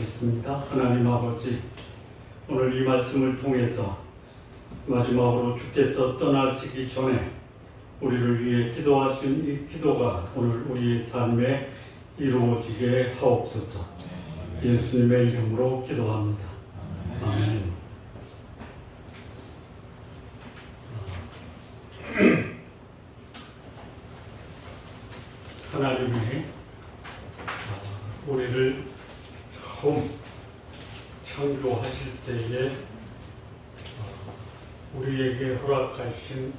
기도하시겠습니다. 하나님 아버지, 오늘 이 말씀을 통해서 마지막으로 주께서 떠나시기 전에 우리를 위해 기도하신 이 기도가 오늘 우리의 삶에 이루어지게 하옵소서. 예수님의 이름으로 기도합니다. 아멘. 하나님이 우리를 처음 창조하실 때에 우리에게 허락하신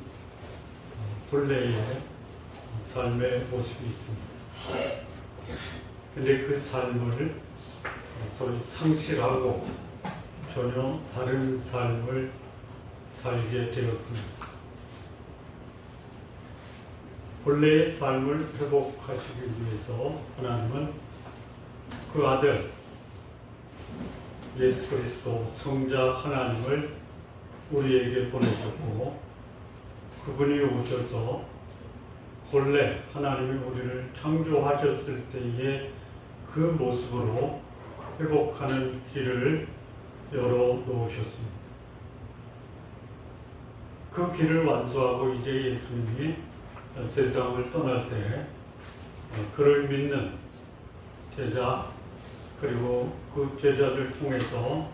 본래의 삶의 모습이 있습니다. 근데 그 삶을 소위 상실하고 전혀 다른 삶을 살게 되었습니다. 본래의 삶을 회복하시기 위해서 하나님은 그 아들 예수 그리스도 성자 하나님을 우리에게 보내셨고, 그분이 오셔서 본래 하나님이 우리를 창조하셨을 때의 그 모습으로 회복하는 길을 열어 놓으셨습니다. 그 길을 완수하고 이제 예수님이 세상을 떠날 때 그를 믿는 제자, 그리고 그 제자를 통해서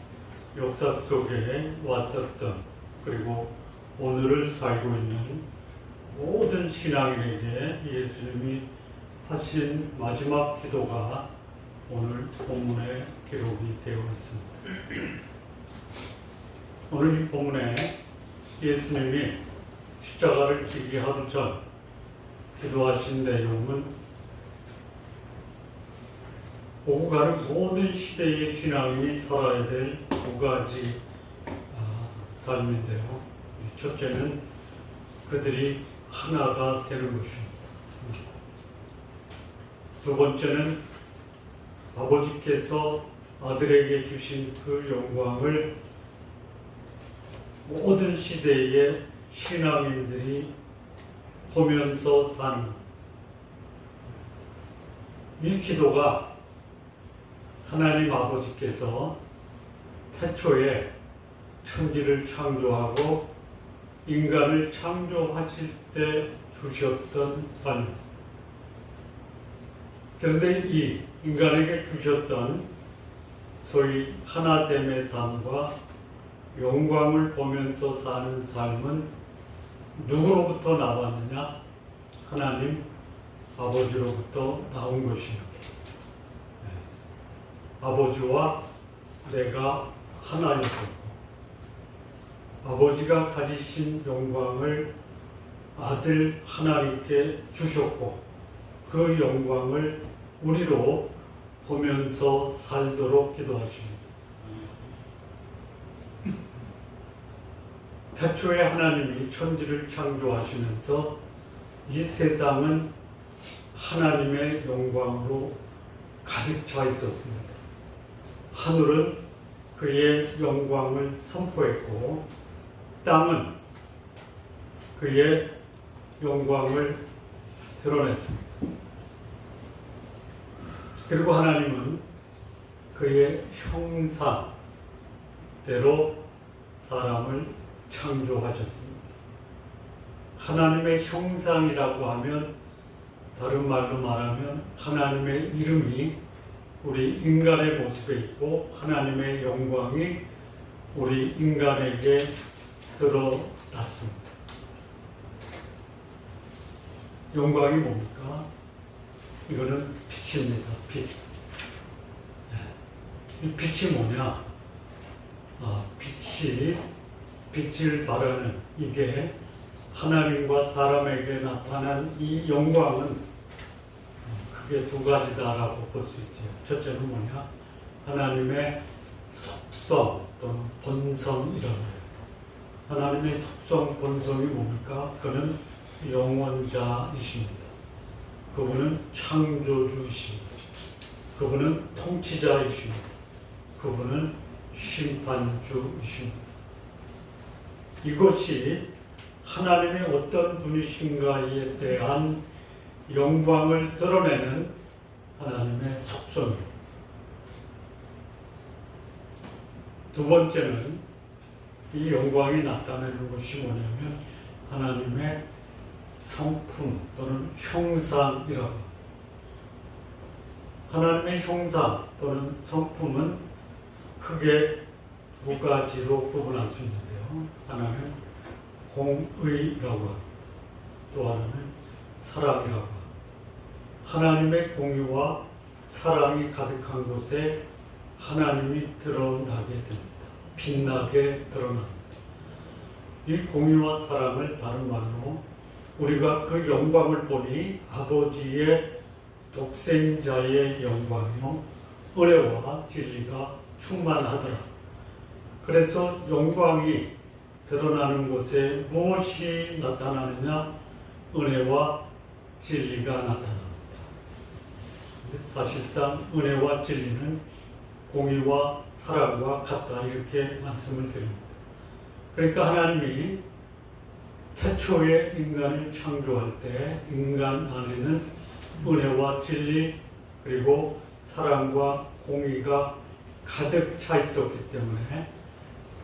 역사 속에 왔었던, 그리고 오늘을 살고 있는 모든 신앙인에게 예수님이 하신 마지막 기도가 오늘 본문에 기록이 되어 있습니다. 오늘 이 본문에 예수님이 십자가를 지기 하루 전 기도하신 내용은 오고 가는 모든 시대의 신앙인이 살아야 될 두 가지 삶인데요. 첫째는 그들이 하나가 되는 것입니다. 두 번째는 아버지께서 아들에게 주신 그 영광을 모든 시대의 신앙인들이 보면서 사는 것. 이 기도가 하나님 아버지께서 태초에 천지를 창조하고 인간을 창조하실 때 주셨던 삶. 그런데 이 인간에게 주셨던 소위 하나됨의 삶과 영광을 보면서 사는 삶은 누구로부터 나왔느냐? 하나님 아버지로부터 나온 것입니다. 아버지와 내가 하나였었고, 아버지가 가지신 영광을 아들 하나님께 주셨고, 그 영광을 우리로 보면서 살도록 기도하십니다. 태초에 하나님이 천지를 창조하시면서 이 세상은 하나님의 영광으로 가득 차 있었습니다. 하늘은 그의 영광을 선포했고, 땅은 그의 영광을 드러냈습니다. 그리고 하나님은 그의 형상대로 사람을 창조하셨습니다. 하나님의 형상이라고 하면, 다른 말로 말하면 하나님의 이름이 우리 인간의 모습에 있고 하나님의 영광이 우리 인간에게 드러났습니다. 영광이 뭡니까? 이거는 빛입니다. 빛. 이 빛이 뭐냐? 빛을 말하는, 이게 하나님과 사람에게 나타난 이 영광은 크게 두 가지다라고 볼 수 있어요. 첫째는 뭐냐? 하나님의 속성 또는 본성이라고 해요. 하나님의 속성, 본성이 뭡니까? 그는 영원자이십니다. 그분은 창조주이십니다. 그분은 통치자이십니다. 그분은 심판주이십니다. 이것이 하나님의 어떤 분이신가에 대한 영광을 드러내는 하나님의 속성입니다. 두 번째는 이 영광이 나타내는 것이 뭐냐면 하나님의 성품 또는 형상이라고 합니다. 하나님의 형상 또는 성품은 크게 두 가지로 구분할 수 있는데요. 하나는 공의라고 합니다. 또 하나는 사랑이라고 합니다. 하나님의 공의와 사랑이 가득한 곳에 하나님이 드러나게 됩니다. 빛나게 드러납니다. 이 공의와 사랑을 다른 말로 우리가 그 영광을 보니 아버지의 독생자의 영광이요 은혜와 진리가 충만하더라. 그래서 영광이 드러나는 곳에 무엇이 나타나느냐? 은혜와 진리가 나타납니다. 사실상 은혜와 진리는 공의와 사랑과 같다 이렇게 말씀을 드립니다. 그러니까 하나님이 태초에 인간을 창조할 때 인간 안에는 은혜와 진리 그리고 사랑과 공의가 가득 차 있었기 때문에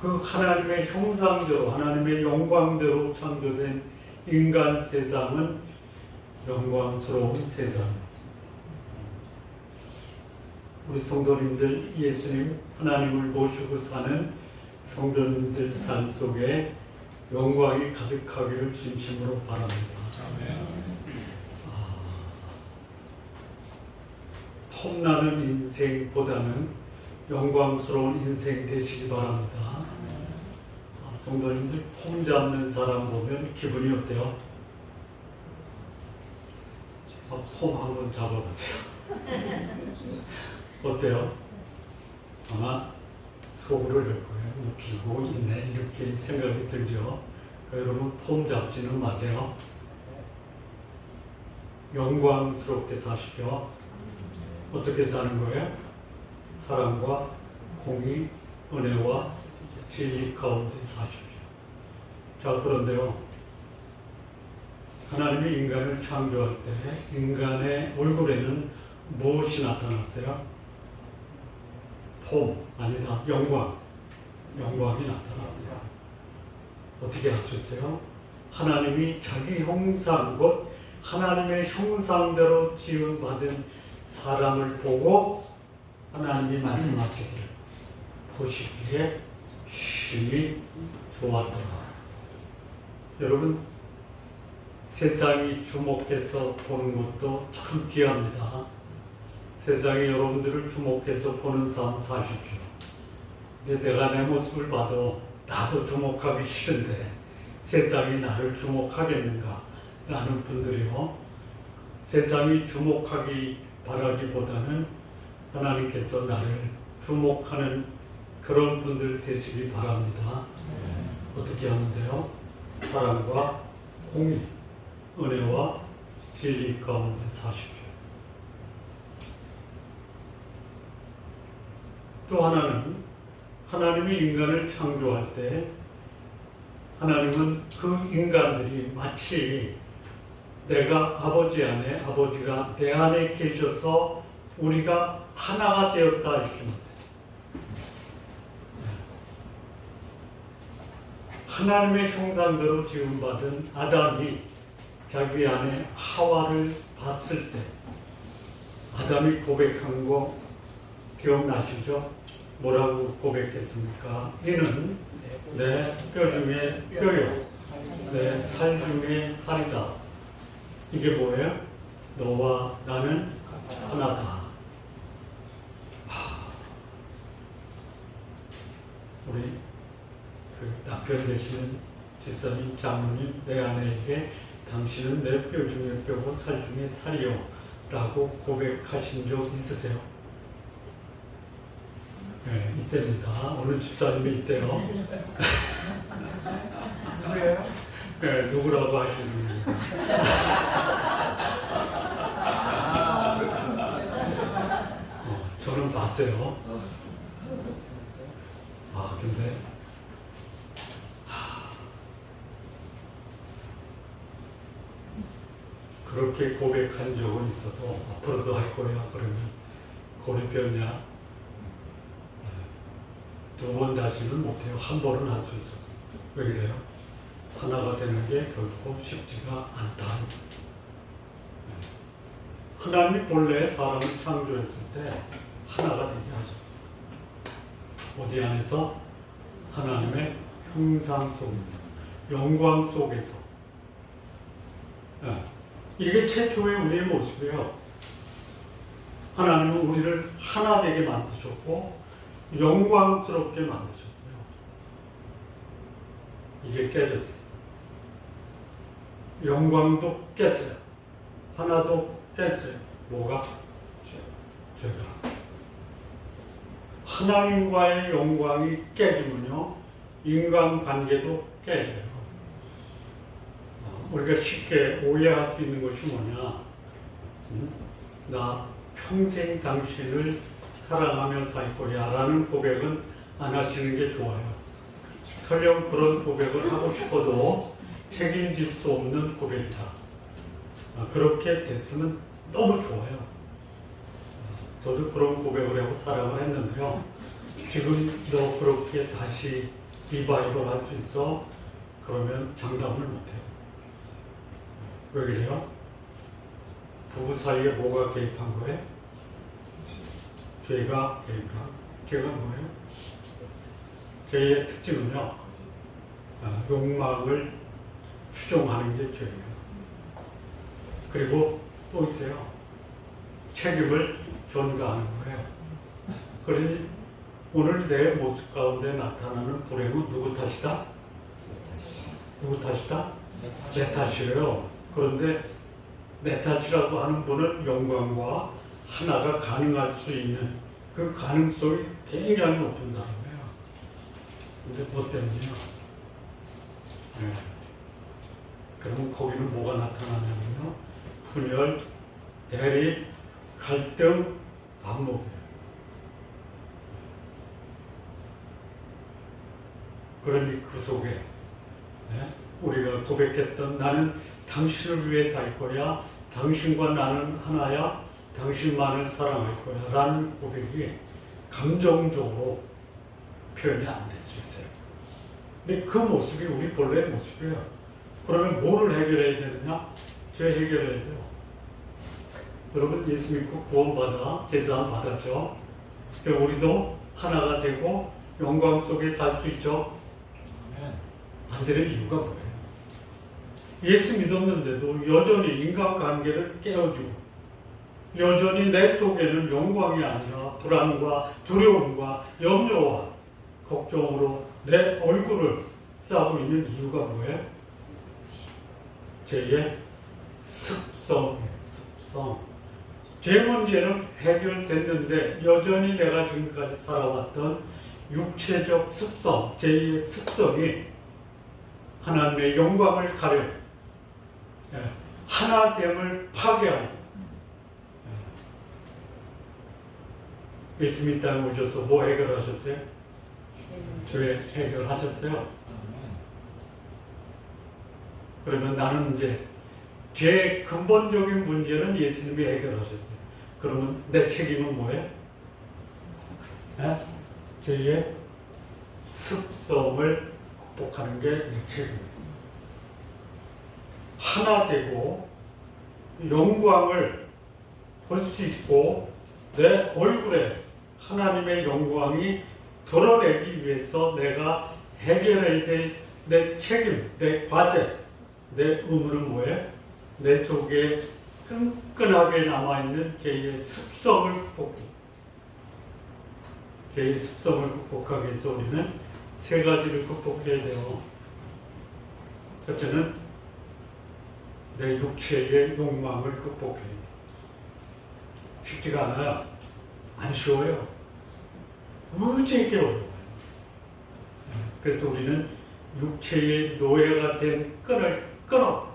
그 하나님의 형상대로 하나님의 영광대로 창조된 인간 세상은 영광스러운 세상이었습니다. 우리 성도님들 예수님 하나님을 모시고 사는 성도님들 삶 속에 영광이 가득하기를 진심으로 바랍니다. 험나는 인생보다는 영광스러운 인생 되시기 바랍니다. 성도님들 폼 잡는 사람 보면 기분이 어때요? 폼 한번 잡아보세요. 어때요? 아마 속으로 이럴 거예요. 웃기고 있네 이렇게 생각이 들죠. 그러니까 여러분 폼 잡지는 마세요. 영광스럽게 사십시오. 어떻게 사는 거예요? 사랑과 공의, 은혜와 진리 가운데 사십시오. 자, 그런데요. 하나님이 인간을 창조할 때 인간의 얼굴에는 무엇이 나타났어요? 폼, 아니다. 영광이 나타났어요. 어떻게 할 수 있어요? 하나님이 자기 형상, 곧 하나님의 형상대로 지음받은 사람을 보고 하나님이 말씀하시기를 보시기에 심히 좋았더라. 여러분, 세상이 주목해서 보는 것도 참 귀합니다. 세상이 여러분들을 주목해서 보는 삶 사십시오. 근데 내가 내 모습을 봐도 나도 주목하기 싫은데 세상이 나를 주목하겠는가? 라는 분들이요. 세상이 주목하기 바라기보다는 하나님께서 나를 주목하는 그런 분들 되시기 바랍니다. 어떻게 하는데요? 사랑과 공의, 은혜와 진리 가운데 사십시오. 또 하나는 하나님이 인간을 창조할 때 하나님은 그 인간들이 마치 내가 아버지 안에 아버지가 내 안에 계셔서 우리가 하나가 되었다 이렇게 말씀해요. 하나님의 형상대로 지음받은 아담이 자기 안에 하와를 봤을 때 아담이 고백한 거 기억나시죠? 뭐라고 고백했습니까? 이는 내 뼈 중에 뼈요, 내 살 중에 살이다. 이게 뭐예요? 너와 나는 하나다. 우리 그 남편 되시는 집사님, 장모님, 내 아내에게 당신은 내 뼈 중에 뼈고 살 중에 살이요 라고 고백하신 적 있으세요? 네, 이때입니다. 오늘 집사님이 있대요. 누구예요? 네, 누구라고 하시는 겁니다. 저는 봤어요. 근데 그렇게 고백한 적은 있어도 앞으로도 할 거야. 그러면 고리 뼈냐? 두 번 다시는 못해요. 한 번은 할 수 있어요. 왜 그래요? 하나가 되는 게 결코 쉽지가 않다. 하나님이 본래 사람을 창조했을 때 하나가 되게 하셨어요. 어디 안에서? 하나님의 형상 속에서, 영광 속에서. 이게 최초의 우리의 모습이에요. 하나님은 우리를 하나 되게 만드셨고 영광스럽게 만드셨어요. 이게 깨졌어요. 영광도 깼어요. 하나도 깼어요. 뭐가? 죄가. 하나님과의 영광이 깨지면요, 인간관계도 깨져요. 우리가 쉽게 오해할 수 있는 것이 뭐냐? 나 평생 당신을 사랑하며 살 거야 라는 고백은 안 하시는 게 좋아요. 설령 그런 고백을 하고 싶어도 책임질 수 없는 고백이다. 그렇게 됐으면 너무 좋아요. 저도 그런 고백을 하고 사랑을 했는데요. 지금 너 그렇게 다시 리바이벌 할 수 있어? 그러면 장담을 못해요. 왜 그래요? 부부 사이에 뭐가 개입한 거예요? 죄가 개입한. 죄가 뭐예요? 죄의 특징은요, 욕망을 추종하는 게 죄예요. 그리고 또 있어요. 책임을 전가하는 거예요. 그러니 오늘 내 모습 가운데 나타나는 불행은 누구 탓이다? 누구 탓이다? 내 탓이에요. 그런데 내 탓이라고 하는 분은 영광과 하나가 가능할 수 있는 그 가능성이 굉장히 높은 사람이에요. 근데 뭐 때문이야? 그러면 거기는 뭐가 나타나냐면요, 분열, 대립, 갈등, 반목이에요. 그러니 그 속에 우리가 고백했던 나는 당신을 위해 살 거야, 당신과 나는 하나야, 당신만을 사랑할 거야 라는 고백이 감정적으로 표현이 안 될 수 있어요. 근데 그 모습이 우리 본래의 모습이에요. 그러면 뭐를 해결해야 되느냐? 죄 해결해야 돼요. 여러분, 예수 믿고 구원받아 제사함 받았죠? 우리도 하나가 되고 영광 속에 살 수 있죠? 안 되는 이유가 뭐예요? 예수 믿었는데도 여전히 인간관계를 깨어주고 여전히 내 속에는 영광이 아니라 불안과 두려움과 염려와 걱정으로 내 얼굴을 싸고 있는 이유가 뭐예요? 죄의 습성이에요. 습성. 죄 문제는 해결됐는데 여전히 내가 지금까지 살아왔던 육체적 습성, 죄의 습성이 하나님의 영광을 가려 하나됨을 파괴하는. 예수님 땅에 오셔서 뭐 해결하셨어요? 죄 해결하셨어요? 그러면 나는 이제 제 근본적인 문제는 예수님이 해결하셨어요. 그러면 내 책임은 뭐예요? 죄의 습성을 극복하는 게 내 책임이에요. 하나 되고 영광을 볼 수 있고 내 얼굴에 하나님의 영광이 드러내기 위해서 내가 해결해야 될 내 책임, 내 과제, 내 의무는 뭐예요? 내 속에 끈끈하게 남아있는 죄의 습성을 극복해. 죄의 습성을 극복하기 위해서 우리는 세 가지를 극복해야 돼요. 첫째는 내 육체의 욕망을 극복해야 돼. 쉽지가 않아요. 안 쉬워요. 무지하게 어려워요. 그래서 우리는 육체의 노예가 된 끈을 끊어.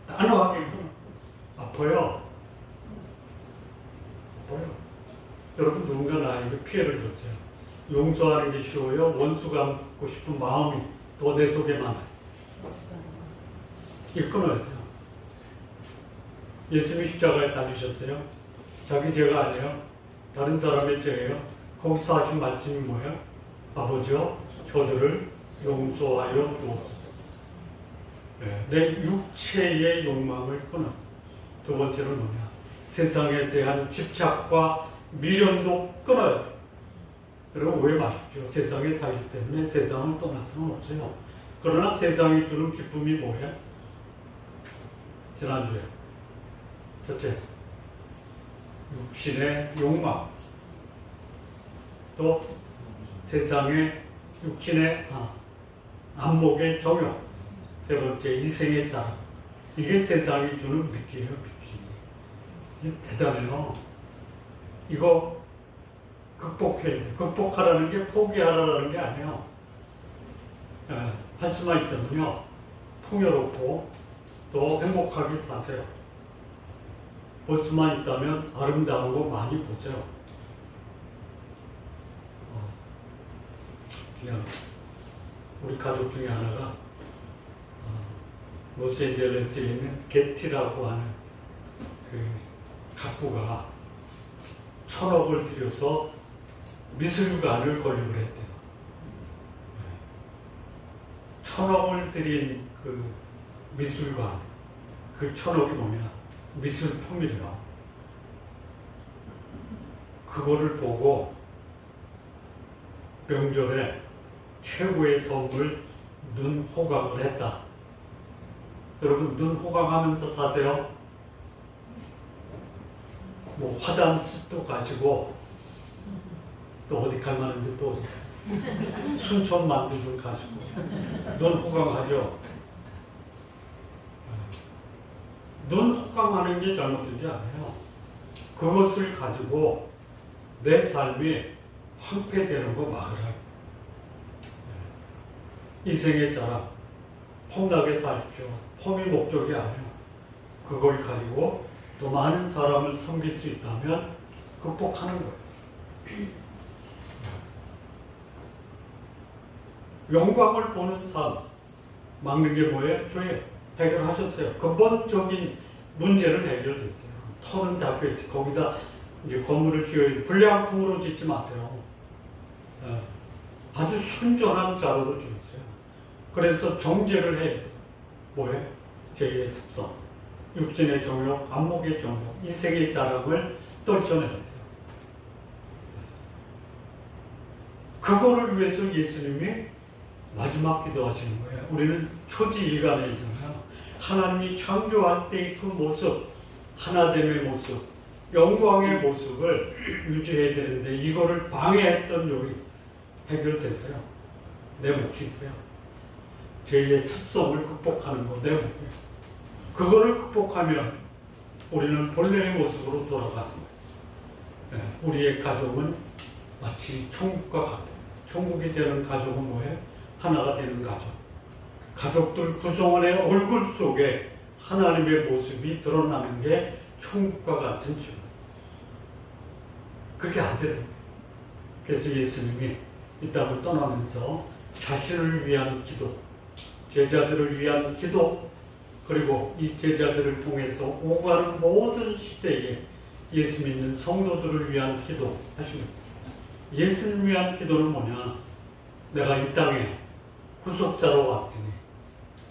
단호하게 끊어. 아파요. 아파요. 여러분, 누군가 나에게 피해를 줬어요. 용서하는 게 쉬워요? 원수 갚고 싶은 마음이 더 내 속에 많아요. 이 끊어야 돼요. 예수님이 십자가에 달리셨어요. 자기 죄가 아니에요. 다른 사람의 죄예요. 거기서 하신 말씀이 뭐예요? 아버지여 저들을 용서하여 주옵소서. 내 육체의 욕망을 끊어. 두 번째는 뭐냐? 세상에 대한 집착과 미련도 끊어야 돼. 여러분 오해 마십시오. 세상에 살기 때문에 세상을 떠날 수는 없어요. 그러나 세상이 주는 기쁨이 뭐예요? 지난주에 첫째, 육신의 욕망, 또 세상의 육신의 안목의 정욕, 세 번째 이생의 자랑. 이게 세상이 주는 미끼예요, 미끼. 이게 대단해요. 이거 극복해야 돼. 극복하라는 게 포기하라는 게 아니에요. 할 수만 있다면요, 풍요롭고 또 행복하게 사세요. 볼 수만 있다면 아름다운 거 많이 보세요. 그냥 우리 가족 중에 하나가 로스앤젤레스에 있는 게티라고 하는 그 가구가 1,000억을 들여서 미술관을 건립을 했대요. 1,000억을 들인 그 미술관, 그 1,000억이 뭐냐? 미술품이래요. 그거를 보고 명절에 최고의 선물 눈 호강을 했다. 여러분 눈 호강하면서 사세요? 뭐 화담숲도 가지고 또 어디 갈 만한데 또 순천 만두 좀 가지고 눈 호강하죠. 눈 호강하는 게 잘못된 게 아니에요. 그것을 가지고 내 삶이 황폐되는 거 막으라. 인생의 자랑, 폼나게 사십시오. 폼이 목적이 아니에요. 그걸 가지고 또 많은 사람을 섬길 수 있다면 극복하는 거예요. 영광을 보는 삶, 막는 게 뭐예요? 죄 해결하셨어요. 근본적인 문제는 해결됐어요. 터는 닫혀 있어요. 거기다 이제 건물을 지어야 불량품으로 짓지 마세요. 아주 순전한 자로로 지었어요. 그래서 정제를 해야 돼요. 뭐예요? 제2의 습성, 육신의 정욕, 안목의 정욕, 이색의 자랑을 떨쳐내야 돼요. 그거를 위해서 예수님이 마지막 기도하시는 거예요. 우리는 초지일간이잖아요. 하나님이 창조할 때의 그 모습, 하나됨의 모습, 영광의 모습을 유지해야 되는데 이거를 방해했던 요인 해결됐어요. 내 몫이 있어요. 제2의 습성을 극복하는 거 내 몫이에요. 그거를 극복하면 우리는 본래의 모습으로 돌아가는 거예요. 우리의 가족은 마치 천국과 같아요. 천국이 되는 가족은 뭐예요? 하나가 되는 가족. 가족들 구성원의 얼굴 속에 하나님의 모습이 드러나는 게 천국과 같은 집. 그게 안 돼요. 그래서 예수님이 이 땅을 떠나면서 자신을 위한 기도, 제자들을 위한 기도, 그리고 이 제자들을 통해서 오가는 모든 시대에 예수 믿는 성도들을 위한 기도 하십니다. 예수를 위한 기도는 뭐냐? 내가 이 땅에 후속자로 왔으니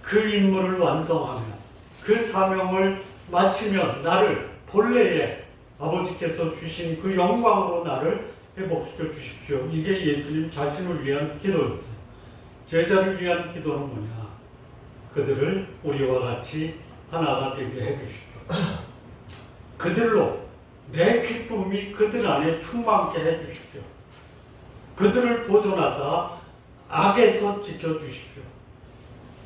그 임무를 완성하면 그 사명을 마치면 나를 본래의 아버지께서 주신 그 영광으로 나를 회복시켜 주십시오. 이게 예수님 자신을 위한 기도였어요. 제자를 위한 기도는 뭐냐? 그들을 우리와 같이 하나가 되게 해주십시오. 그들로 내 기쁨이 그들 안에 충만케 해주십시오. 그들을 보존하사 악에서 지켜주십시오.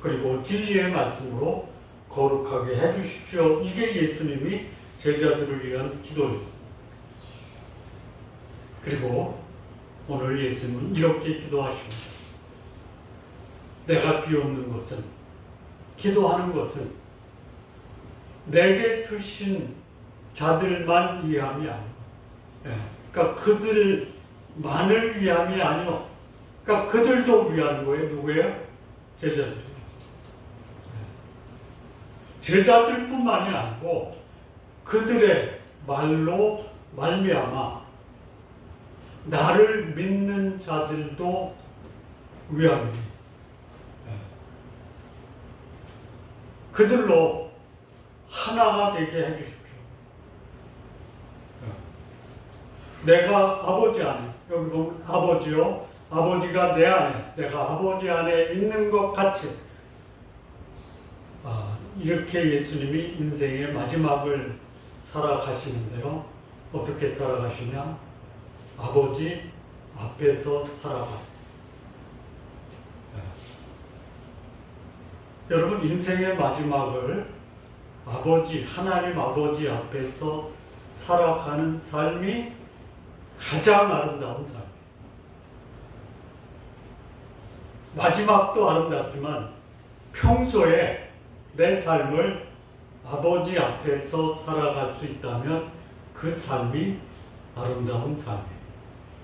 그리고 진리의 말씀으로 거룩하게 해주십시오. 이게 예수님이 제자들을 위한 기도였습니다. 그리고 오늘 예수님은 이렇게 기도하십니다. 내가 비웃는 것은, 기도하는 것은 내게 주신 자들만 위함이 아니오. 그러니까 그들만을 위함이 아니오. 그러니까 그들도 위하는 거예요. 누구예요? 제자들. 제자들뿐만이 아니고 그들의 말로 말미암아 나를 믿는 자들도 위함이니 그들로 하나가 되게 해주십시오. 내가 아버지 안에, 여기 보면 아버지요, 아버지가 내 안에, 내가 아버지 안에 있는 것 같이 이렇게 예수님이 인생의 마지막을 살아가시는데요. 어떻게 살아가시냐? 아버지 앞에서 살아가세요. 여러분, 인생의 마지막을 하나님 아버지 앞에서 살아가는 삶이 가장 아름다운 삶이에요. 마지막도 아름답지만 평소에 내 삶을 아버지 앞에서 살아갈 수 있다면 그 삶이 아름다운 삶이에요.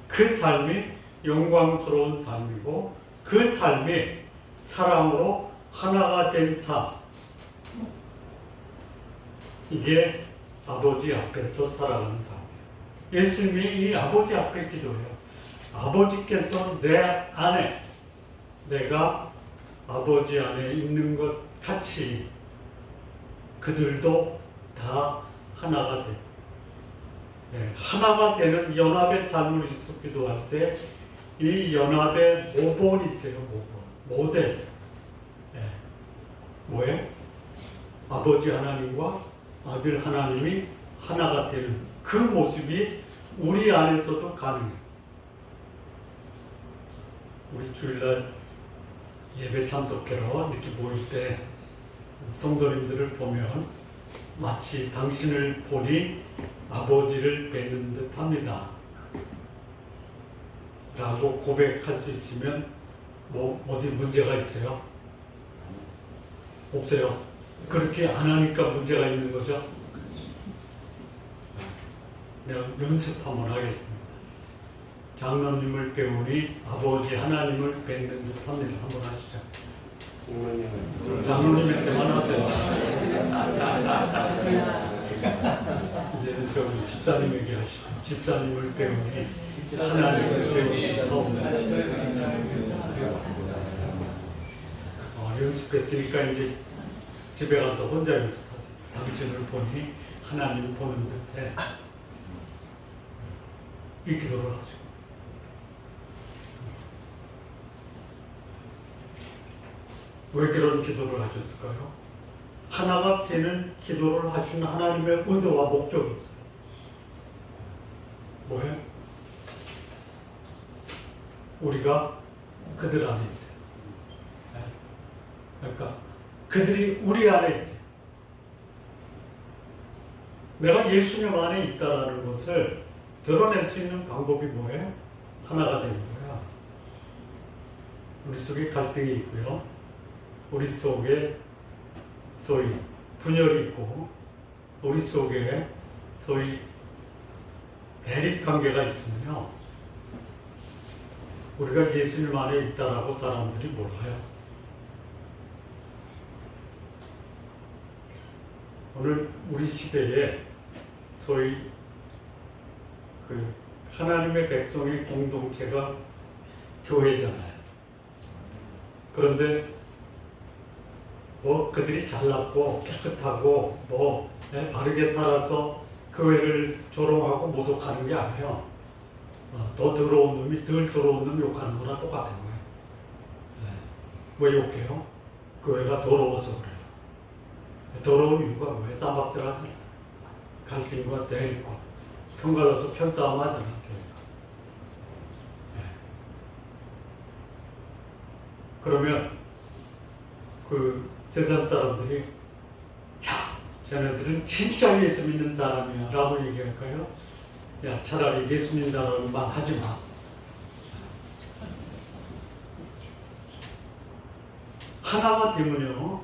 그 삶이 영광스러운 삶이고 그 삶이 사랑으로 하나가 된 삶. 이게 아버지 앞에서 살아가는 삶이에요. 예수님이 이 아버지 앞에 기도해요. 아버지께서 내 안에, 내가 아버지 안에 있는 것 같이 그들도 다 하나가 돼. 하나가 되는 연합의 삶을 위해서 기도할 때 이 연합의 모본이 있어요. 모델. 뭐예요? 아버지 하나님과 아들 하나님이 하나가 되는 그 모습이 우리 안에서도 가능해요. 우리 주일날 예배 참석회로 이렇게 모일 때 성도님들을 보면 마치 당신을 보니 아버지를 뵙는 듯 합니다 라고 고백할 수 있으면 어디 문제가 있어요? 없어요. 그렇게 안 하니까 문제가 있는 거죠. 내가 연습 한번 하겠습니다. 장로님을 배우니 아버지 하나님을 뵙는 듯 합니다. 한번 하시죠. 장로님한테만 하세요. 이제는 좀 집사님에게 하시죠. 집사님을 배우니 하나님을 배우니 연습했으니까 이제 집에 가서 혼자 연습하세요. 당신을 보니 하나님을 보는 듯해. 이 기도를 하시고. 왜 그런 기도를 하셨을까요? 하나가 되는 기도를 하시는 하나님의 의도와 목적이 있어요. 뭐예요? 우리가 그들 안에 있어요. 그러니까 그들이 우리 안에 있어요. 내가 예수님 안에 있다는 것을 드러낼 수 있는 방법이 뭐예요? 하나가 되는 거야. 우리 속에 갈등이 있고요. 우리 속에 소위 분열이 있고 우리 속에 소위 대립관계가 있으면요. 우리가 예수님 안에 있다라고 사람들이 몰라요. 오늘 우리 시대에 소위 하나님의 백성의 공동체가 교회잖아요. 그런데 그들이 잘났고 깨끗하고 바르게 살아서 교회를 조롱하고 모독하는 게 아니에요. 더 더러운 놈이 덜 더러운 놈 욕하는 거나 똑같은 거예요. 왜 욕해요? 교회가 더러워서 그래요. 더러운 이유가 뭐예요? 싸박질하잖아요. 갈등과 대립과 편갈라서 편싸움 하잖아요. 교회가. 그러면 세상 사람들이 야, 쟤네들은 진짜 예수 믿는 사람이야 라고 얘기할까요? 야, 차라리 예수 믿는다는 말 하지 마. 하나가 되면요,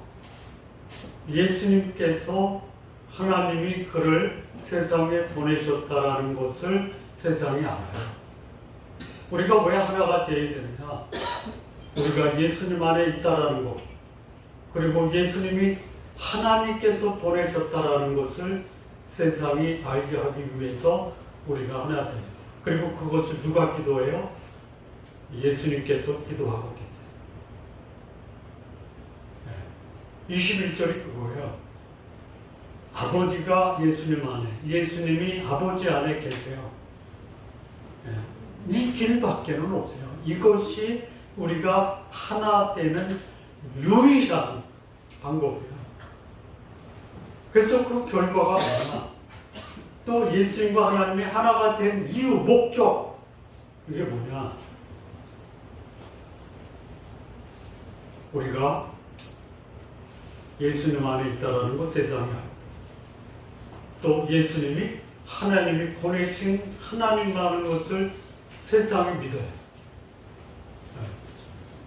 예수님께서 하나님이 그를 세상에 보내셨다라는 것을 세상이 알아요. 우리가 왜 하나가 되어야 되느냐? 우리가 예수님 안에 있다라는 것, 그리고 예수님이 하나님께서 보내셨다라는 것을 세상이 알게 하기 위해서 우리가 하나 됩니다. 그리고 그것을 누가 기도해요? 예수님께서 기도하고 계세요. 21절이 그거예요. 아버지가 예수님 안에, 예수님이 아버지 안에 계세요. 이 길밖에는 없어요. 이것이 우리가 하나 되는 유일한 방법이에요. 그래서 그 결과가 뭐냐? 또 예수님과 하나님이 하나가 된 이유, 목적, 이게 뭐냐? 우리가 예수님 안에 있다라는 것 세상이 알고, 또 예수님이 하나님이 보내신 하나님이라는 것을 세상이 믿어요.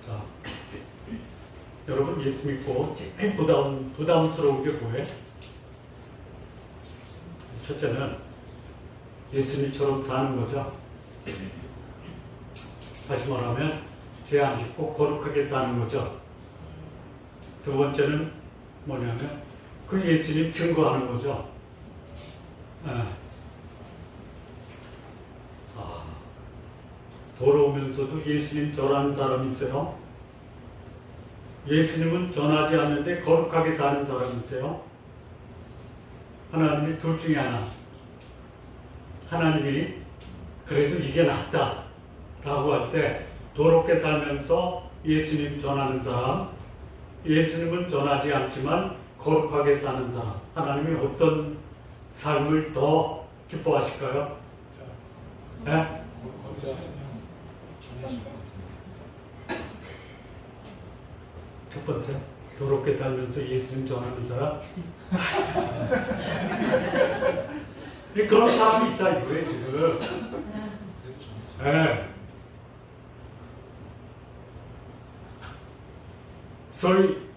자, 여러분 예수 믿고 제일 부담스러운 게 뭐예요? 첫째는 예수님처럼 사는 거죠. 다시 말하면 죄 안 짓고 거룩하게 사는 거죠. 두 번째는 뭐냐면 그 예수님 증거하는 거죠. 돌아오면서도 예수님 전하는 사람이 있어요. 예수님은 전하지 않는데 거룩하게 사는 사람이 있어요. 하나님이 둘 중에 하나. 하나님이 그래도 이게 낫다 라고 할 때 도롭게 살면서 예수님 전하는 사람, 예수님은 전하지 않지만 거룩하게 사는 사람, 하나님이 어떤 삶을 더 기뻐하실까요? 네? 첫 번째, 도롭게 살면서 예수님 전하는 사람. 그런 사람이 있다 이거예요 지금. 네. 소위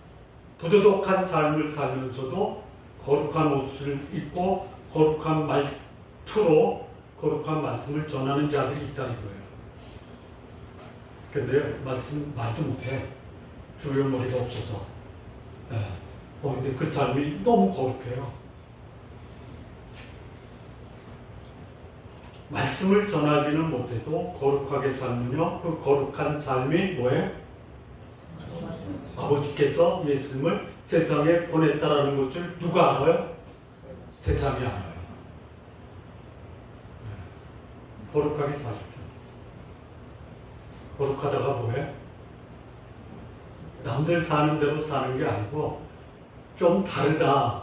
부도덕한 삶을 살면서도 거룩한 옷을 입고 거룩한 말투로 거룩한 말씀을 전하는 자들이 있다 이거예요. 근데 말도 못해. 주요 머리가 없어서. 근데 그 삶이 너무 거룩해요. 말씀을 전하지는 못해도 거룩하게 살면요, 그 거룩한 삶이 뭐예요? 아버지께서 예수님을 세상에 보냈다라는 것을 누가 알아요? 세상이 알아요. 거룩하게 사십시오. 거룩하다가 뭐예요? 남들 사는 대로 사는 게 아니고 좀 다르다.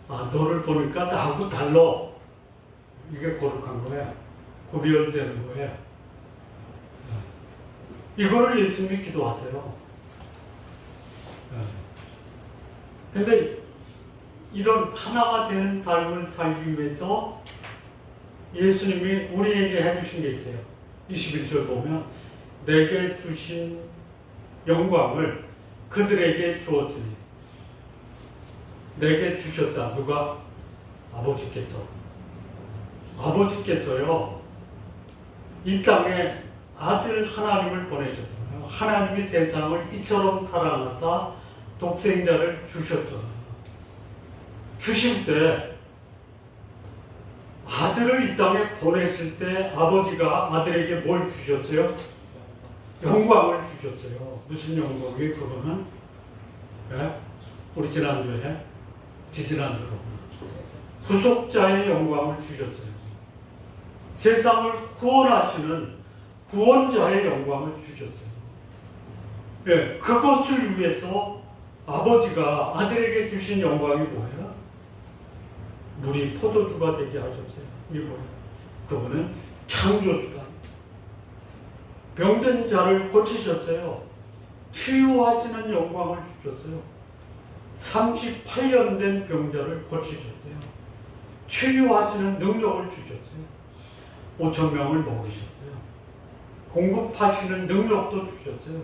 너를 보니까 나하고 달라. 이게 거룩한 거예요. 구별되는 거예요. 이거를 예수님이 기도하세요. 근데 이런 하나가 되는 삶을 살기 위해서 예수님이 우리에게 해주신 게 있어요. 21절 보면 내게 주신 영광을 그들에게 주었으니 내게 주셨다. 누가? 아버지께서요 이 땅에 아들 하나님을 보내셨잖아요. 하나님이 세상을 이처럼 사랑하사 독생자를 주셨잖아요. 주실 때 아들을 이 땅에 보내실 때 아버지가 아들에게 뭘 주셨어요? 영광을 주셨어요. 무슨 영광이에요? 그거는 우리 지난주에 지지난주로 구속자의 영광을 주셨어요. 세상을 구원하시는 구원자의 영광을 주셨어요. 그것을 위해서 아버지가 아들에게 주신 영광이 뭐예요? 물이 포도주가 되게 하셨어요. 이게 뭐예요? 그거는 창조주다. 병든 자를 고치셨어요. 치유하시는 영광을 주셨어요. 38년 된 병자를 고치셨어요. 치유하시는 능력을 주셨어요. 5,000명을 먹이셨어요. 공급하시는 능력도 주셨어요.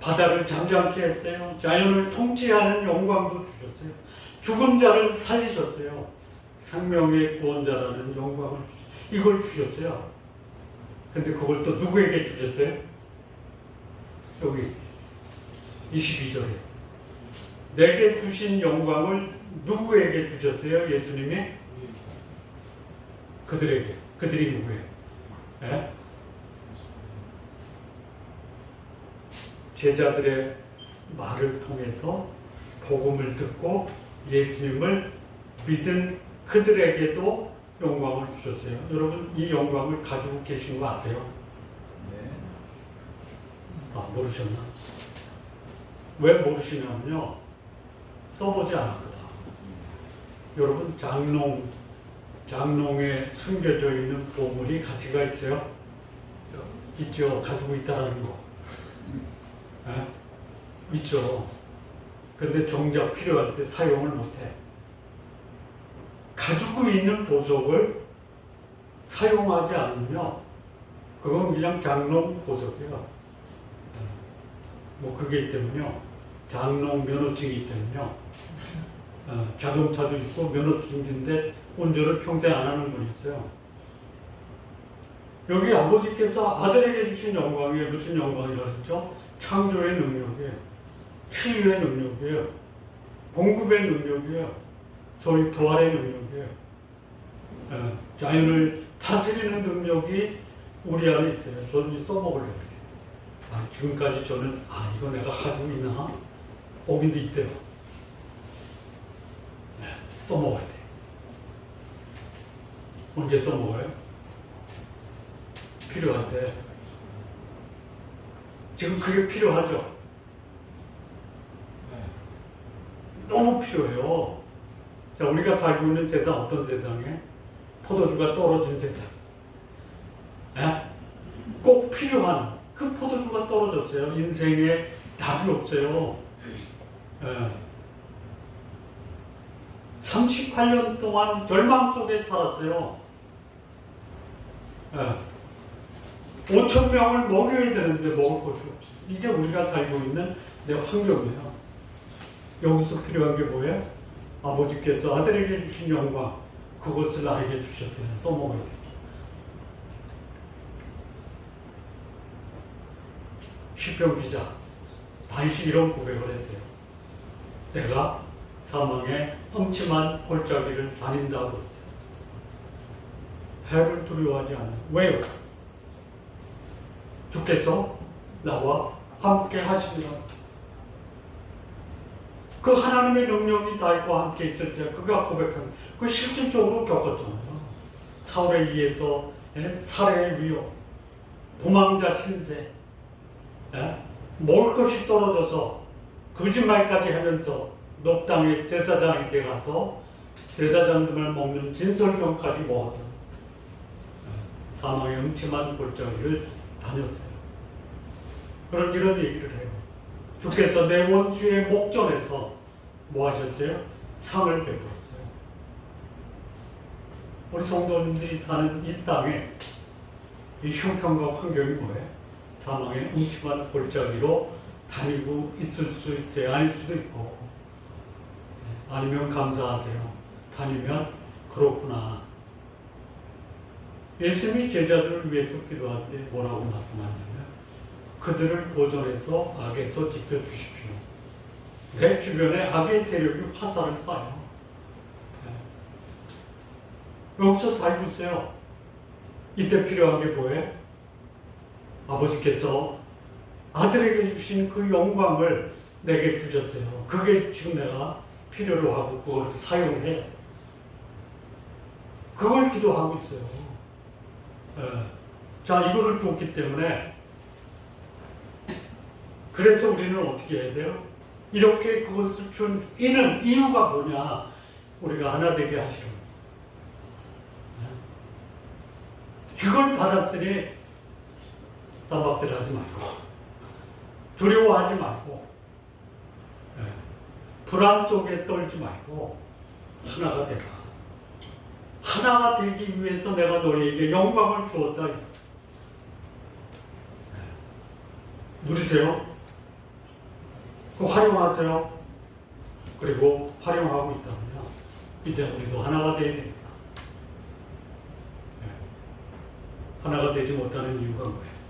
바다를 잠잠케 했어요. 자연을 통치하는 영광도 주셨어요. 죽은 자를 살리셨어요. 생명의 구원자라는 영광을 주셨어요. 이걸 주셨어요. 근데 그걸 또 누구에게 주셨어요? 여기 22절에 내게 주신 영광을 누구에게 주셨어요? 예수님이? 그들에게. 그들이 누구예요? 예? 제자들의 말을 통해서 복음을 듣고 예수님을 믿은 그들에게도 영광을 주셨어요. 여러분 이 영광을 가지고 계신 거 아세요? 네. 아, 모르셨나? 왜 모르시냐면요, 써보지 않았거든. 여러분 장롱에 숨겨져 있는 보물이 가치가 있어요? 있죠. 가지고 있다라는 거. 에? 있죠. 근데 정작 필요할 때 사용을 못해. 가지고 있는 보석을 사용하지 않으면 그건 그냥 장롱 보석이에요. 뭐 그게 있다면요, 장롱 면허증이 있다면요, 자동차도 있고 면허증인데 운전을 평생 안 하는 분이 있어요. 여기 아버지께서 아들에게 주신 영광이 무슨 영광이라고 했죠? 창조의 능력이에요. 치유의 능력이에요. 공급의 능력이에요. 소위 부활의 능력이에요. 자연을 다스리는 능력이 우리 안에 있어요. 저는 써먹으려고 해요. 지금까지 저는 이거 내가 가지고 있나? 오긴도 있대요. 써먹어야 돼. 언제 써먹어요? 필요할 때. 지금 그게 필요하죠? 너무 필요해요. 자, 우리가 살고 있는 세상, 어떤 세상에? 포도주가 떨어진 세상. 꼭 필요한 그 포도주가 떨어졌어요. 인생에 답이 없어요. 38년 동안 절망 속에 살았어요. 5천 명을 먹여야 되는데 먹을 것이 없어요. 이게 우리가 살고 있는 내 환경이에요. 여기서 필요한 게 뭐예요? 아버지께서 아들에게 주신 영광, 그것을 나에게 주셨대요. 써먹어야 돼. 시편 기자 다윗이 이런 고백을 했어요. 내가 사망의 음침한 골짜기를 다닌다고 했어요. 해를 두려워하지 않아요. 왜요? 주께서 나와 함께 하십니다. 그 하나님의 능력이 다윗과 함께 있을 때 그가 고백한 그 실질적으로 겪었잖아요. 사울에 의해서 살해의 위협, 도망자 신세, 먹을 것이 떨어져서 거짓말까지 하면서 높당의 제사장에 가서 제사장들을 먹는 진설병까지 먹었던 사망의 음침한 골짜기를 다녔어요. 그런 이런 얘기를 해요. 주께서 내 원수의 목전에서 뭐 하셨어요? 상을 베풀었어요. 우리 성도님들이 사는 이 땅에 이 형편과 환경이 뭐예요? 사망의 음침한 골짜기로 다니고 있을 수 있어요. 아닐 수도 있고. 아니면 감사하세요. 다니면 그렇구나. 예수님이 제자들을 위해서 기도할 때 뭐라고 말씀하냐면 그들을 보존해서 악에서 지켜주십시오. 내 주변에 악의 세력이 화살을 쏴요. 여기서 잘 주세요. 이때 필요한 게 뭐예요? 아버지께서 아들에게 주신 그 영광을 내게 주셨어요. 그게 지금 내가 필요로 하고 그걸 사용해. 그걸 기도하고 있어요. 자, 이거를 줬기 때문에 그래서 우리는 어떻게 해야 돼요? 이렇게 그것을 준 이유가 뭐냐? 우리가 하나 되게 하시는. 그걸 받았으니 쌈박질하지 말고 두려워하지 말고 불안 속에 떨지 말고 하나가 되라. 하나가 되기 위해서 내가 너희에게 영광을 주었다. 누리세요. 그 활용하세요. 그리고 활용하고 있다면 이제 우리도 하나가 되어야 됩니다. 하나가 되지 못하는 이유가 뭐예요?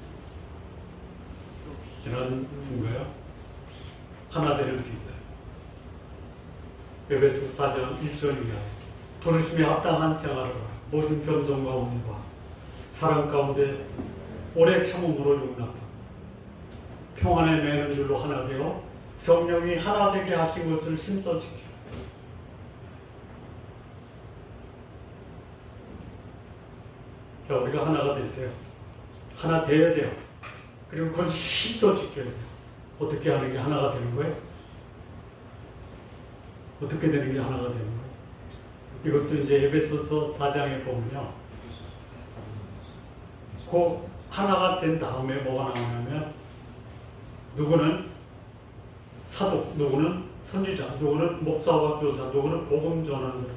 지난 뭔가요? 하나 되는 비결. 에베소 4장 1절 이하 부르심에 합당한 생활을 모든 겸손과 온유와 사랑 가운데 오래 참음으로 용납하고 평안에 매는 줄로 하나 되어 성령이 하나 되게 하신 것을 심써 지키라. 자, 우리가 하나가 됐어요. 하나 돼야 돼요. 그리고 그것을 심써 지켜야 돼요. 어떻게 하는 게 하나가 되는 거예요? 어떻게 되는 게 하나가 되는 거예요? 이것도 이제 에베소서 4장에 보면요. 그 하나가 된 다음에 뭐가 나오냐면 누구는 사도, 누구는 선지자, 누구는 목사와 교사, 누구는 복음 전하는 자.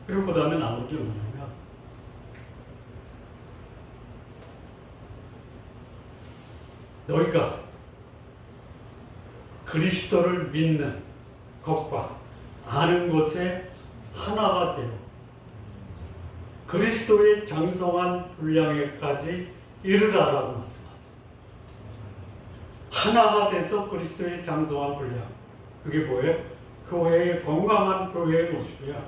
그리고 그 다음에 나오는 게 뭐냐면 너희가 그리스도를 믿는 것과 아는 것에 하나가 되어 그리스도의 장성한 분량에까지 이르라라고 말씀하세요. 하나가 돼서 그리스도의 장성한 분량. 그게 뭐예요? 교회의 건강한 교회의 모습이야.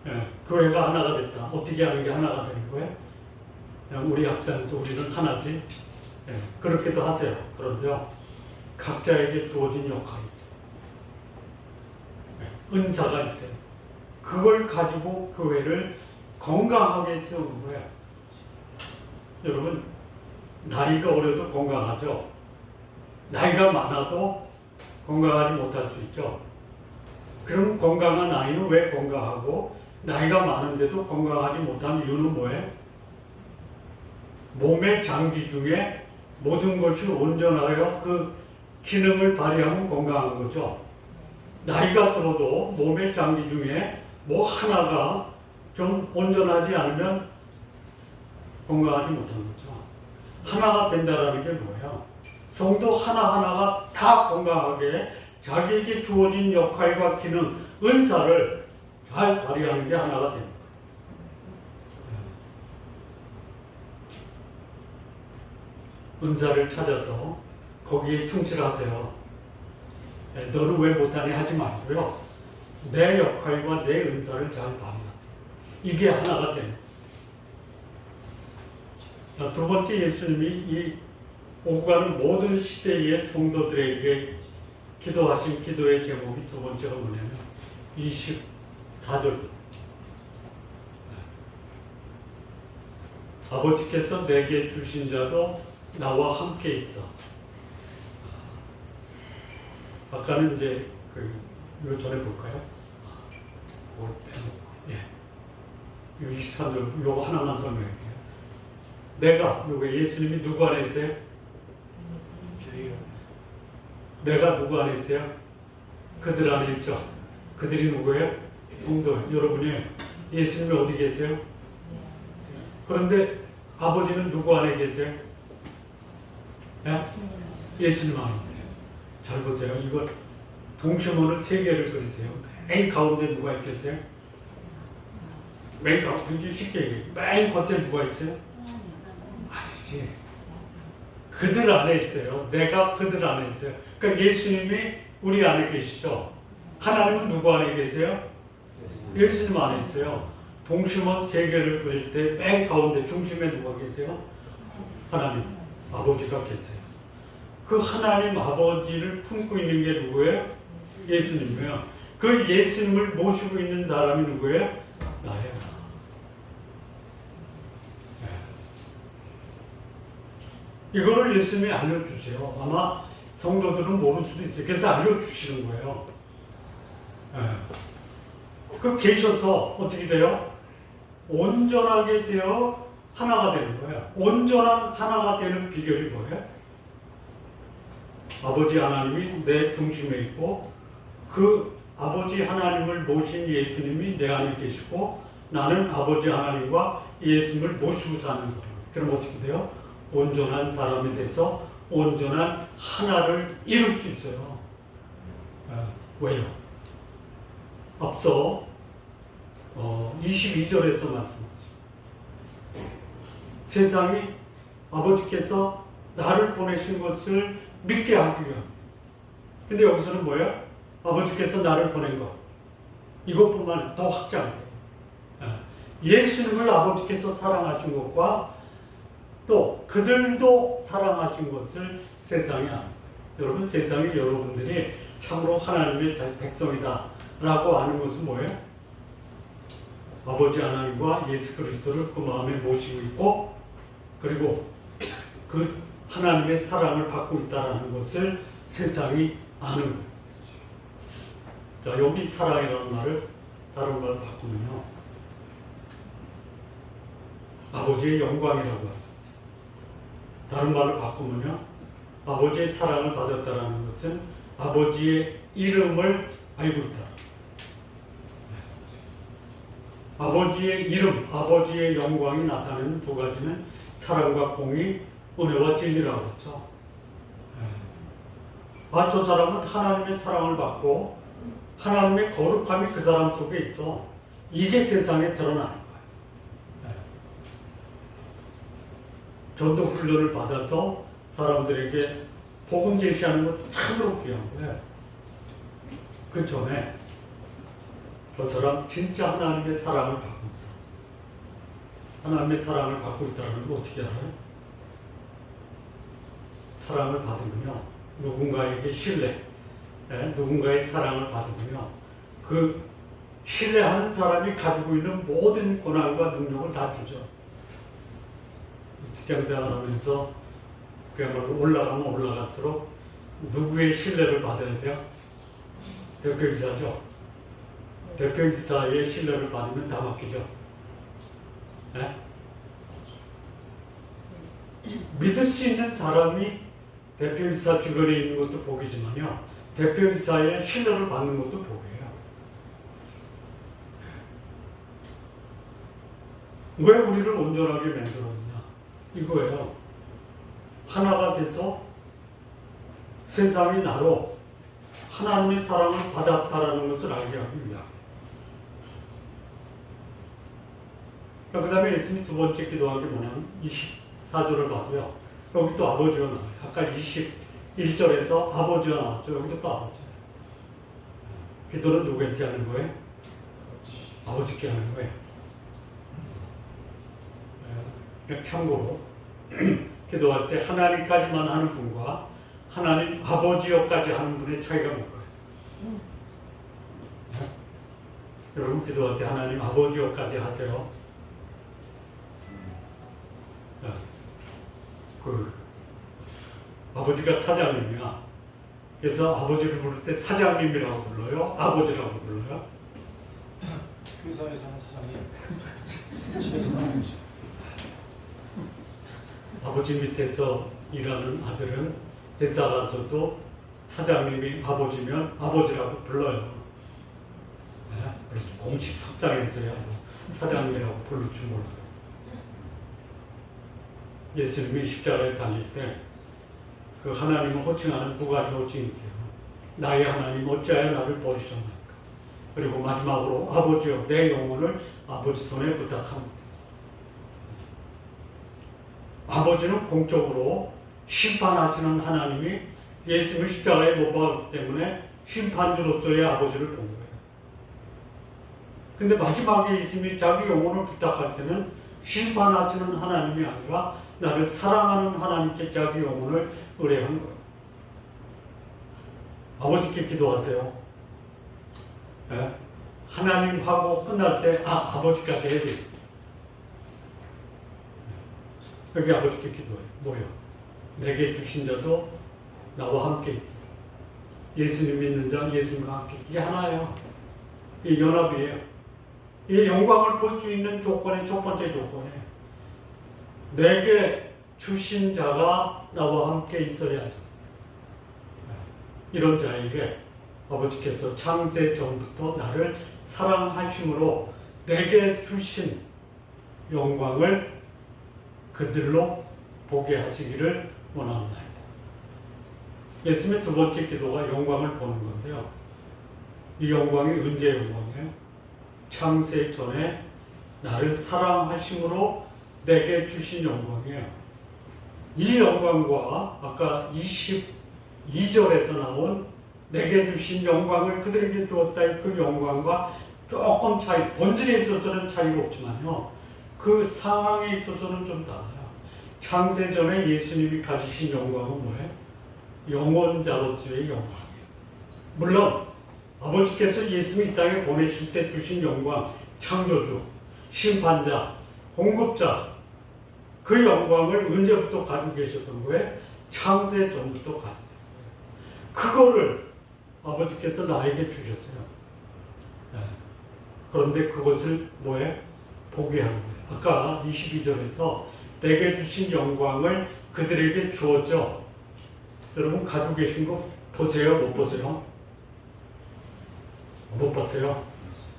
예, 교회가 하나가 됐다. 어떻게 하는 게 하나가 되는 거예요? 그냥 우리 학자에서 우리는 하나지. 예, 그렇게도 하세요. 그런데요, 각자에게 주어진 역할이 있어요. 예, 은사가 있어요. 그걸 가지고 교회를 건강하게 세우는 거예요. 여러분, 나이가 어려도 건강하죠? 나이가 많아도 건강하지 못할 수 있죠? 그럼 건강한 아이는 왜 건강하고 나이가 많은데도 건강하지 못한 이유는 뭐예요? 몸의 장기 중에 모든 것이 온전하여 그 기능을 발휘하면 건강한 거죠. 나이가 들어도 몸의 장기 중에 뭐 하나가 좀 온전하지 않으면 건강하지 못한 거죠. 하나가 된다라는 게 뭐예요? 성도 하나하나가 다 건강하게 자기에게 주어진 역할과 기능, 은사를 잘 발휘하는 게 하나가 됩니다. 은사를 찾아서 거기에 충실하세요. 너는 왜 못하니 하지 말고요. 내 역할과 내 은사를 잘 발휘하세요. 이게 하나가 됩니다. 자, 두 번째, 예수님이 이 오고 가는 모든 시대의 성도들에게 기도하신 기도의 제목이 두 번째가 뭐냐면 24절입니다. 아버지께서 내게 주신 자도 나와 함께 있어. 아까는 이제 이거 전에 볼까요? 예. 23절 이거 하나만 설명할게요. 내가 예수님이 누구 안에 있어요? 내가 누구 안에 있어요? 그들 안에 있죠. 그들이 누구예요? 성도 여러분이. 예수님이 어디 계세요? 그런데 아버지는 누구 안에 계세요? 네? 예수님 안에 있어요. 잘 보세요. 이거 동심원을 세 개를 그리세요. 맨 가운데 누가 있겠어요? 맨 가운데 쉽게 얘기해요. 맨 겉에 누가 있어요? 아니지. 그들 안에 있어요. 내가 그들 안에 있어요. 그러니까 예수님이 우리 안에 계시죠. 하나님은 누구 안에 계세요? 예수님 안에 있어요. 동심원 세 개를 그릴 때 맨 가운데 중심에 누가 계세요? 하나님, 아버지가 계세요. 그 하나님 아버지를 품고 있는 게 누구예요? 예수님이에요. 그 예수님을 모시고 있는 사람이 누구예요? 나예요. 이거를 예수님이 알려주세요. 아마 성도들은 모를 수도 있어요. 그래서 알려주시는 거예요. 그 계셔서 어떻게 돼요? 온전하게 되어 하나가 되는 거예요. 온전한 하나가 되는 비결이 뭐예요? 아버지 하나님이 내 중심에 있고 그 아버지 하나님을 모신 예수님이 내 안에 계시고 나는 아버지 하나님과 예수님을 모시고 사는 사람. 그럼 어떻게 돼요? 온전한 사람이 돼서 온전한 하나를 이룰 수 있어요. 왜요? 앞서 22절에서 말씀하시죠. 세상이 아버지께서 나를 보내신 것을 믿게 하기 위함. 근데 여기서는 뭐예요? 아버지께서 나를 보낸 것. 이것뿐만 더 확장돼요. 예수님을 아버지께서 사랑하신 것과 또 그들도 사랑하신 것을 세상이 압니다. 여러분, 세상이 여러분들이 참으로 하나님의 백성이다 라고 하는 것은 뭐예요? 아버지 하나님과 예수 그리스도를 그 마음에 모시고 있고, 그리고 그 하나님의 사랑을 받고 있다는 것을 세상이 아는 거예요. 자, 여기 사랑이라는 말을 다른 말로 바꾸면요, 아버지의 영광이라고 할 수 있어요. 다른 말로 바꾸면요, 아버지의 사랑을 받았다는 것은 아버지의 이름을 알고 있다. 아버지의 이름, 아버지의 영광이 나타내는 두 가지는 사랑과 공의, 은혜와 진리라고 했죠. 저 사람은 하나님의 사랑을 받고 하나님의 거룩함이 그 사람 속에 있어. 이게 세상에 드러나는 거예요. 전도 훈련을 받아서 사람들에게 복음 제시하는 것도 참으로 귀한 거예요. 그 전에 그 사람 진짜 하나님의 사랑을 받고 있어. 하나님의 사랑을 받고 있다는 걸 어떻게 알아요? 사랑을 받으면요, 누군가에게 신뢰, 누군가의 사랑을 받으면요, 그 신뢰하는 사람이 가지고 있는 모든 권한과 능력을 다 주죠. 직장생활 하면서 그야말로 올라가면 올라갈수록 누구의 신뢰를 받아야 돼요? 대표이사죠. 대표이사의 신뢰를 받으면 다 맡기죠. 네? 믿을 수 있는 사람이 대표이사 주변에 있는 것도 복이지만요, 대표이사의 신뢰를 받는 것도 복이에요. 왜 우리를 온전하게 만들었느냐? 이거예요. 하나가 돼서 세상이 나로 하나님의 사랑을 받았다라는 것을 알게 하기 위함. 그 다음에 예수님이 두 번째 기도하기 뭐냐면 24절을 봐도요, 여기 또 아버지가 나와요. 아까 21절에서 아버지가 나왔죠. 여기도 또 아버지예요. 기도는 누구한테 하는 거예요? 아버지께 하는 거예요. 참고로 기도할 때 하나님까지만 하는 분과 하나님 아버지여까지 하는 분의 차이가 뭘까요? 여러분, 기도할 때 하나님 아버지여까지 하세요. 아버지가 사장님이야. 그래서 아버지를 부를 때 사장님이라고 불러요? 아버지라고 불러요? 회사에서는 사장님. 아버지 밑에서 일하는 아들은 회사 가서도 사장님이 아버지면 아버지라고 불러요. 그래서 공식 석상에서야 사장님이라고 부를 줄 몰라요. 예수님이 십자가에 달릴 때 그 하나님을 호칭하는 두 가지 호칭이 있어요. 나의 하나님 어찌하여 나를 버리셨나이까. 그리고 마지막으로 아버지여 내 영혼을 아버지 손에 부탁합니다. 아버지는 공적으로 심판하시는 하나님이 예수님을 십자가에 못 박았기 때문에 심판주로서의 아버지를 본 거예요. 근데 마지막에 예수님이 자기 영혼을 부탁할 때는 심판하시는 하나님이 아니라 나를 사랑하는 하나님께 자기 영혼을 의뢰한 거예요. 아버지께 기도하세요. 네? 하나님하고 끝날 때 아버지까지 해야 돼요. 여기 아버지께 기도해요. 뭐요? 내게 주신 자도 나와 함께 있어요. 예수님 믿는 자 예수님과 함께 있어요. 이게 하나예요. 이 연합이에요. 이 영광을 볼 수 있는 조건의 첫 번째 조건이에요. 내게 주신 자가 나와 함께 있어야 하죠. 이런 자에게 아버지께서 창세 전부터 나를 사랑하심으로 내게 주신 영광을 그들로 보게 하시기를 원합니다. 예수님의 두 번째 기도가 영광을 보는 건데요. 이 영광이 언제 영광이에요? 창세 전에 나를 사랑하심으로 내게 주신 영광이에요. 이 영광과 아까 22절에서 나온 내게 주신 영광을 그들에게 주었다의 그 영광과 조금 차이, 본질에 있어서는 차이가 없지만요, 그 상황에 있어서는 좀 달라요. 창세전에 예수님이 가지신 영광은 뭐예요? 영원자로서의 영광이에요. 물론 아버지께서 예수님 이 땅에 보내실 때 주신 영광, 창조주, 심판자, 공급자, 그 영광을 언제부터 가지고 계셨던 거예요? 창세 전부터 가지고 계셨던 거예요. 그거를 아버지께서 나에게 주셨어요. 네. 그런데 그것을 뭐해? 보게 하는 거예요. 아까 22절에서 내게 주신 영광을 그들에게 주었죠. 여러분 가지고 계신 거 보세요? 못 보세요? 못 봤어요?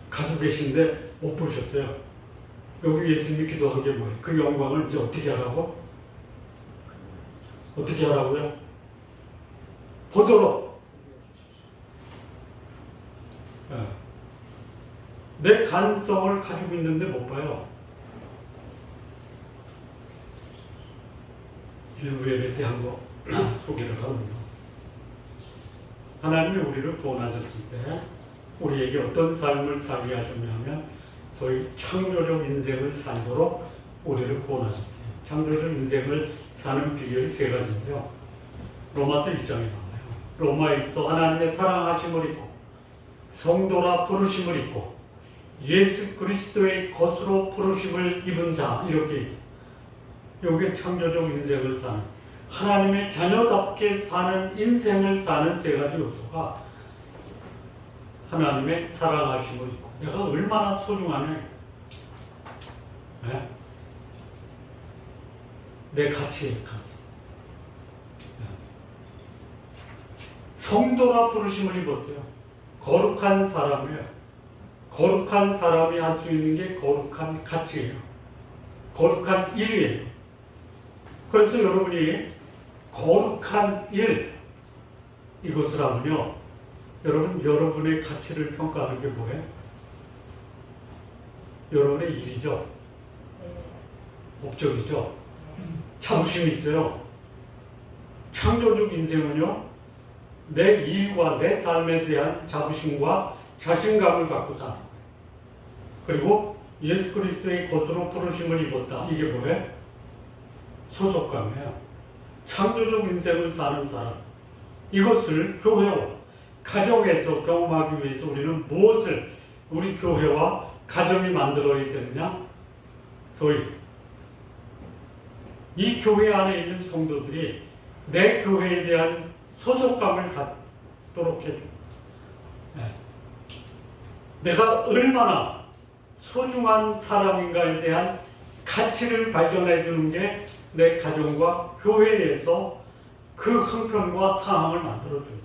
가지고 계신데 못 보셨어요? 여기 예수님이 기도한 게 뭐예요? 그 영광을 이제 어떻게 하라고? 어떻게 하라고요? 보도록. 네. 내 가능성을 가지고 있는데 못 봐요. 일부에 대한 거 소개를 하는군요. 하나님이 우리를 구원하셨을 때 우리에게 어떤 삶을 살게 하셨냐면 소위 창조적 인생을 살도록 우리를 구원하셨어요. 창조적 인생을 사는 비결이 세 가지인데요. 로마서 1장에 나와요. 로마에 있어 하나님의 사랑하심을 입고 성도라 부르심을 입고 예수 그리스도의 것으로 부르심을 입은 자, 이렇게 이게 창조적 인생을 사는, 하나님의 자녀답게 사는 인생을 사는 세 가지 요소가 하나님의 사랑하심을 입고, 내가 얼마나 소중하냐, 네? 내 가치에 가치. 네. 성도라 부르심을 입었어요. 거룩한 사람이에요. 거룩한 사람이 할 수 있는 게 거룩한 가치예요. 거룩한 일이에요. 그래서 여러분이 거룩한 일, 이것을 하면요, 여러분의 가치를 평가하는 게 뭐예요? 여러분의 일이죠. 목적이죠. 자부심이 있어요. 창조적 인생은요, 내 일과 내 삶에 대한 자부심과 자신감을 갖고 사는 거예요. 그리고 예수 그리스도의 것으로 부르심을 입었다. 이게 뭐예요? 소속감이에요. 창조적 인생을 사는 사람. 이것을 교회와 가정에서 경험하기 위해서 우리는 무엇을 우리 교회와 가정이 만들어야 되느냐? 소위 이 교회 안에 있는 성도들이 내 교회에 대한 소속감을 갖도록 해줘. 네. 내가 얼마나 소중한 사람인가에 대한 가치를 발견해 주는 게 내 가정과 교회에서 그 형편과 상황을 만들어 줘요.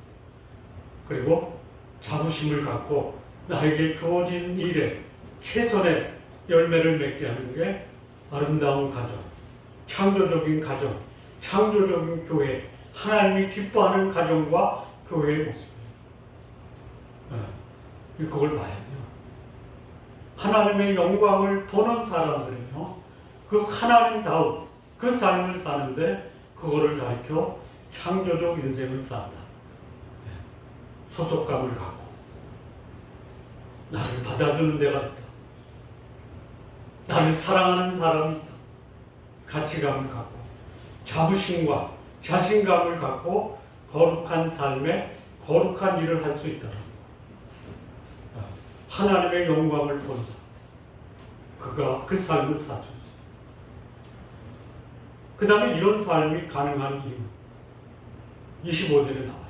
그리고 자부심을 갖고 나에게 주어진 일에 최선의 열매를 맺게 하는 게 아름다운 가정, 창조적인 가정, 창조적인 교회, 하나님이 기뻐하는 가정과 교회의 모습이에요. 네. 그걸 봐야 돼요. 하나님의 영광을 보는 사람들은요, 그 하나님다운 그 삶을 사는데 그거를 가리켜 창조적 인생을 산다. 네. 소속감을 갖고 나를 받아주는 데가 있다. 나를 사랑하는 사람이 있다. 가치감을 갖고 자부심과 자신감을 갖고 거룩한 삶에 거룩한 일을 할 수 있다. 하나님의 영광을 본 자, 그가 그 삶을 사줬어요. 그 다음에 이런 삶이 가능한 이유 25절에 나와요.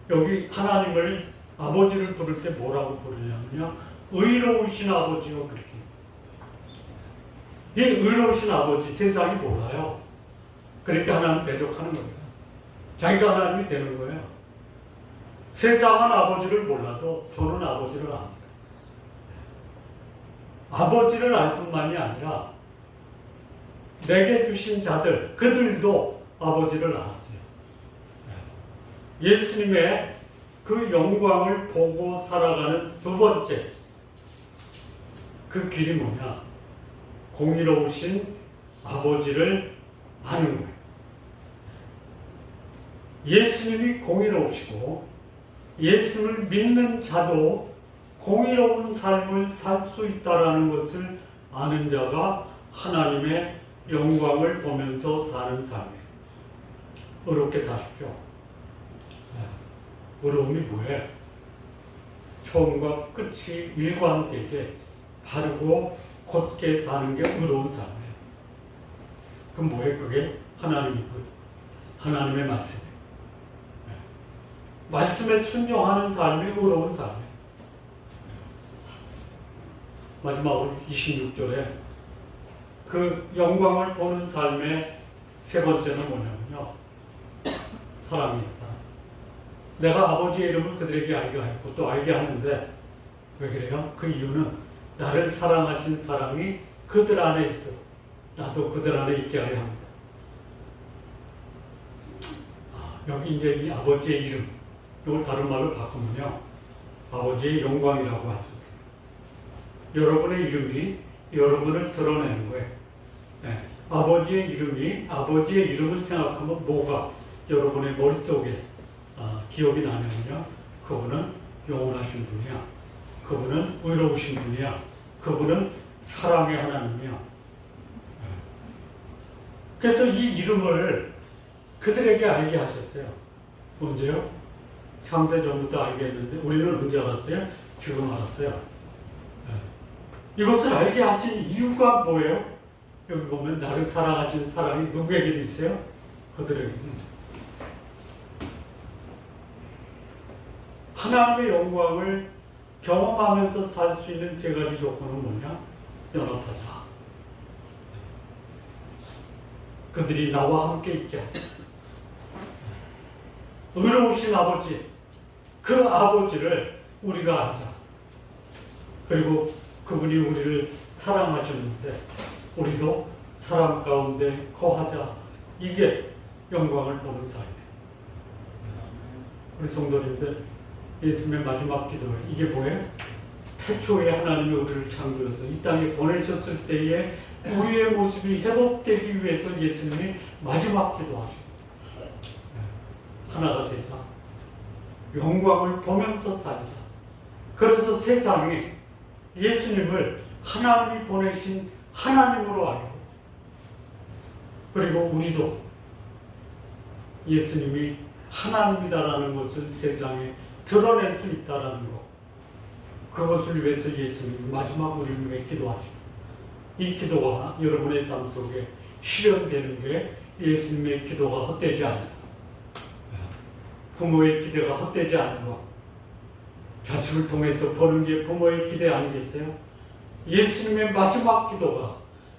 여기 하나님을, 아버지를 부를 때 뭐라고 부르냐면요, 의로우신 아버지요, 그렇게. 이 의로우신 아버지 세상이 몰라요. 그러니까 하나님 대적하는 거예요. 자기가 하나님이 되는 거예요. 세상은 아버지를 몰라도 저는 아버지를 압니다. 아버지를 알 뿐만이 아니라 내게 주신 자들, 그들도 아버지를 알았어요. 예수님의 그 영광을 보고 살아가는 두 번째 그 길이 뭐냐? 공의로우신 아버지를 아는 거예요. 예수님이 공의로우시고 예수를 믿는 자도 공의로운 삶을 살 수 있다는 것을 아는 자가 하나님의 영광을 보면서 사는 삶이에요. 의롭게 사십시오. 의로움이 뭐예요? 처음과 끝이 일관되게 바르고 곧게 사는 게 의로운 삶이에요. 그럼 뭐예요? 그게 하나님이고요. 하나님의 말씀이에요. 말씀에 순종하는 삶이 의로운 삶이에요. 마지막으로 26절에 그 영광을 보는 삶의 세 번째는 뭐냐면요. 사랑이에요. 사랑. 내가 아버지의 이름을 그들에게 알게 하였고 또 알게 하는데 왜 그래요? 그 이유는 나를 사랑하신 사랑이 그들 안에 있어. 나도 그들 안에 있게 하려 합니다. 여기 이제 이 아버지의 이름, 이걸 다른 말로 바꾸면요. 아버지의 영광이라고 할 수 있어요. 여러분의 이름이 여러분을 드러내는 거예요. 네. 아버지의 이름을 생각하면 뭐가 여러분의 머릿속에 기억이 나냐면요. 그분은 영원하신 분이야. 그분은 의로우신 분이야. 그분은 사랑의 하나님이야. 그래서 이 이름을 그들에게 알게 하셨어요. 언제요? 창세 전부터 알게 했는데 우리는 언제 알았어요? 지금 알았어요. 이것을 알게 하신 이유가 뭐예요? 여기 보면 나를 사랑하신 사랑이 누구에게도 있어요? 그들에게도. 하나님의 영광을 경험하면서 살 수 있는 세 가지 조건은 뭐냐? 연합하자. 그들이 나와 함께 있게 하자. 의로우신 아버지, 그 아버지를 우리가 알자. 그리고 그분이 우리를 사랑하셨는데 우리도 사랑 가운데 거하자. 이게 영광을 보는 삶이에요. 우리 성도님들, 예수님의 마지막 기도에 이게 뭐예요? 태초에 하나님이 우리를 창조해서 이 땅에 보내셨을 때에 우리의 모습이 회복되기 위해서 예수님이 마지막 기도하십니다. 하나가 되자. 영광을 보면서 살자. 그래서 세상이 예수님을 하나님이 보내신 하나님으로 알고, 그리고 우리도 예수님이 하나님이다라는 것을 세상에 드러낼 수 있다라는 것, 그것을 위해서 예수님이 마지막 우리를 위해 기도하십니다. 이 기도가 여러분의 삶 속에 실현되는 게 예수님의 기도가 헛되지 않다. 부모의 기대가 헛되지 않은 것, 자식을 통해서 보는 게 부모의 기대 아니겠어요? 예수님의 마지막 기도가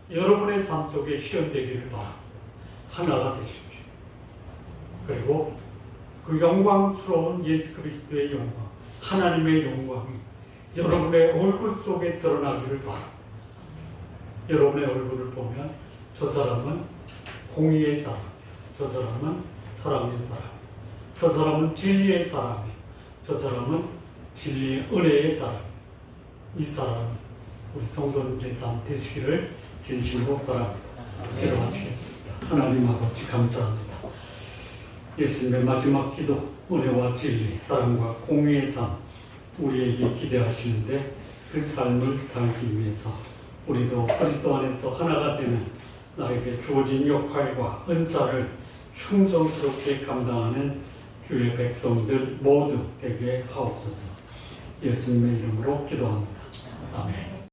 여러분의 삶 속에 실현되기를 바랍니다. 하나가 되십시오. 그리고 그 영광스러운 예수 그리스도의 영광, 하나님의 영광이 여러분의 얼굴 속에 드러나기를 바랍니다. 여러분의 얼굴을 보면 저 사람은 공의의 사람, 저 사람은 사랑의 사람, 저 사람은 진리의 사람이에요. 저 사람은 진리의 은혜의 사람. 이 사람이 우리 성도님의 삶 되시기를 진심으로 바랍니다. 기도하시겠습니다. 하나님 아버지 감사합니다. 예수님의 마지막 기도, 은혜와 진리, 사랑과 공의의 삶 우리에게 기대하시는데 그 삶을 살기 위해서 우리도 그리스도 안에서 하나가 되는 나에게 주어진 역할과 은사를 충성스럽게 감당하는 주의 백성들 모두 되게 하옵소서. 예수님의 이름으로 기도합니다. 아멘.